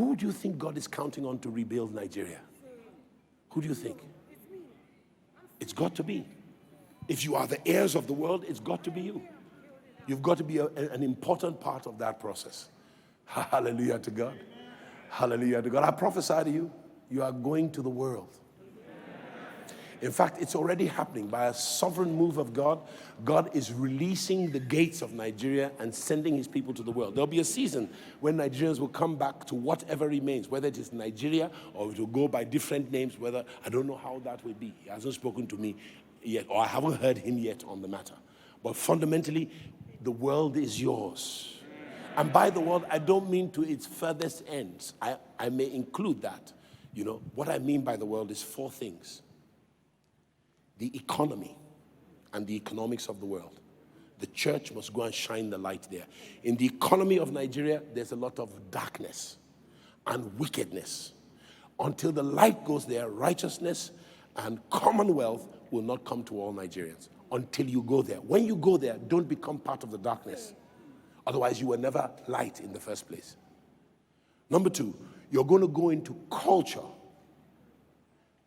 Who do you think God is counting on to rebuild Nigeria? Who do you think? It's got to be. If you are the heirs of the world, it's got to be you. You've got to be an important part of that process. Hallelujah to God. Hallelujah to God. I prophesy to you, you are going to the world. In fact, it's already happening. By a sovereign move of God, God is releasing the gates of Nigeria and sending his people to the world. There'll be a season when Nigerians will come back to whatever remains, whether it is Nigeria or it will go by different names, whether, I don't know how that will be. He hasn't spoken to me yet, or I haven't heard him yet on the matter. But fundamentally, the world is yours. And by the world, I don't mean to its furthest ends. I may include that. You know, what I mean by the world is 4 things. The economy and the economics of the world. The church must go and shine the light there. In the economy of Nigeria, there's a lot of darkness and wickedness. Until the light goes there, righteousness and commonwealth will not come to all Nigerians. Until you go there. When you go there, don't become part of the darkness. Otherwise, you were never light in the first place. Number 2, you're going to go into culture.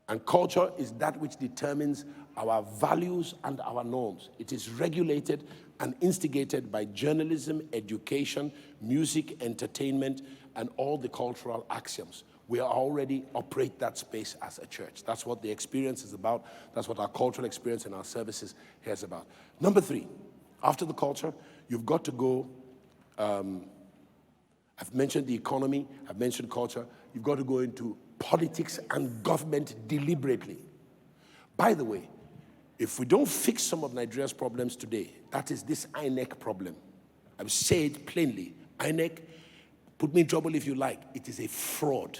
And culture is that which determines our values and our norms. It is regulated and instigated by journalism, education, music, entertainment, and all the cultural axioms. We already operate that space as a church. That's what the experience is about. That's what our cultural experience and our services here is about. Number 3, after the culture, you've got to go, I've mentioned the economy, I've mentioned culture, you've got to go into politics and government deliberately. By the way, if we don't fix some of Nigeria's problems today, that is this INEC problem. I will say it plainly. INEC, put me in trouble if you like, it is a fraud.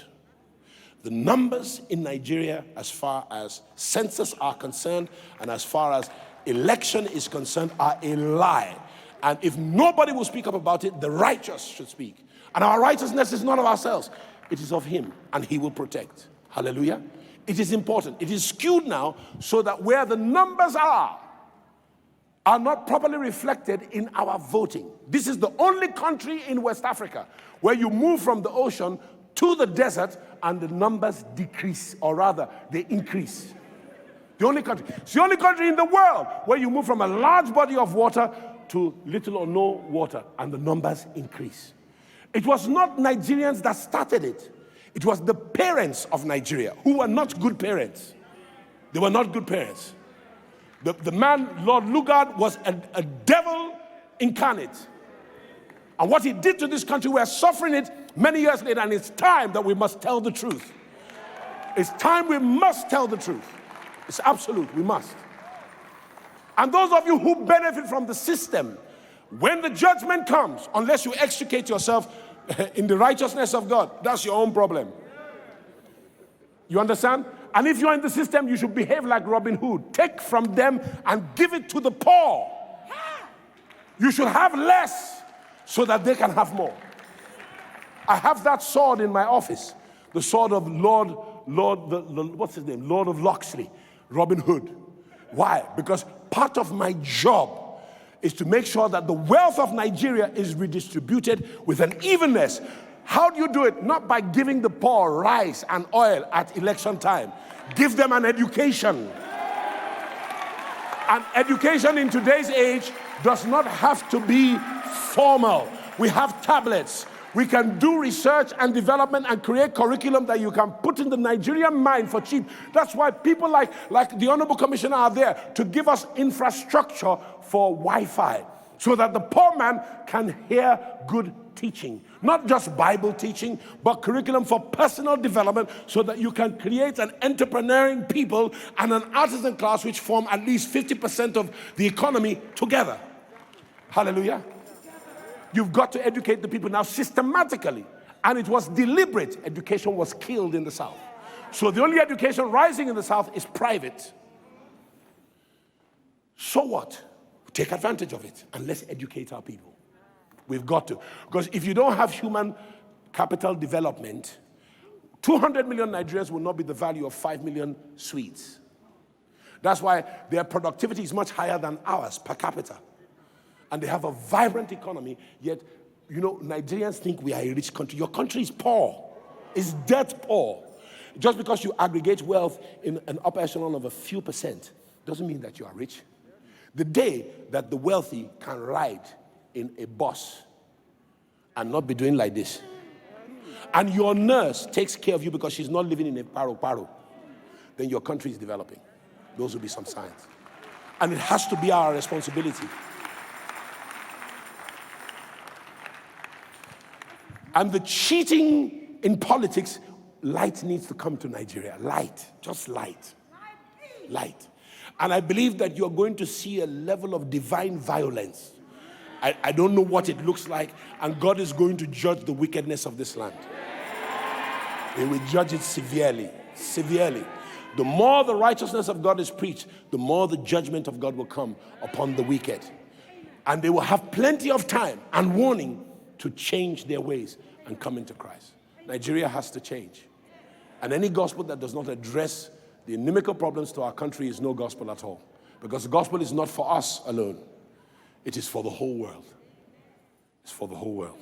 The numbers in Nigeria as far as census are concerned and as far as election is concerned are a lie. And if nobody will speak up about it, the righteous should speak. And our righteousness is not of ourselves. It is of him, and he will protect. Hallelujah. It is important. It is skewed now so that where the numbers are not properly reflected in our voting. This is the only country in West Africa where you move from the ocean to the desert and the numbers decrease, or rather, they increase. The only country. It's the only country in the world where you move from a large body of water to little or no water, and the numbers increase. It was not Nigerians that started it. It was the parents of Nigeria who were not good parents. They were not good parents. The man, Lord Lugard, was a devil incarnate. And what he did to this country, we're suffering it many years later, and it's time that we must tell the truth. It's time we must tell the truth. It's absolute, we must. And those of you who benefit from the system, when the judgment comes, unless you extricate yourself in the righteousness of God, that's your own problem. You understand? And if you're in the system, you should behave like Robin Hood. Take from them and give it to the poor. You should have less so that they can have more. I have that sword in my office, the sword of what's his name? Lord of Loxley, Robin Hood. Why? Because part of my job is to make sure that the wealth of Nigeria is redistributed with an evenness. How do you do it? Not by giving the poor rice and oil at election time. Give them an education. And education in today's age does not have to be formal. We have tablets. We can do research and development and create curriculum that you can put in the Nigerian mind for cheap. That's why people like the Honorable Commissioner are there to give us infrastructure for Wi-Fi so that the poor man can hear good teaching. Not just Bible teaching, but curriculum for personal development so that you can create an entrepreneuring people and an artisan class which form at least 50% of the economy together. Hallelujah. You've got to educate the people now systematically. And it was deliberate. Education was killed in the South. So the only education rising in the South is private. So what? Take advantage of it and let's educate our people. We've got to. Because if you don't have human capital development, 200 million Nigerians will not be the value of 5 million Swedes. That's why their productivity is much higher than ours per capita. And they have a vibrant economy, yet, you know, Nigerians think we are a rich country. Your country is poor. is dirt poor. Just because you aggregate wealth in an upper echelon of a few percent doesn't mean that you are rich. The day that the wealthy can ride in a bus and not be doing like this, and your nurse takes care of you because she's not living in a paro, then your country is developing. Those will be some signs. And it has to be our responsibility. And the cheating in politics, light needs to come to Nigeria. Light, just light. Light. And I believe that you're going to see a level of divine violence. I don't know what it looks like, and God is going to judge the wickedness of this land. He will judge it severely, severely. The more the righteousness of God is preached, the more the judgment of God will come upon the wicked. And they will have plenty of time and warning to change their ways and come into Christ. Nigeria has to change. And any gospel that does not address the inimical problems to our country is no gospel at all. Because the gospel is not for us alone. It is for the whole world. It's for the whole world.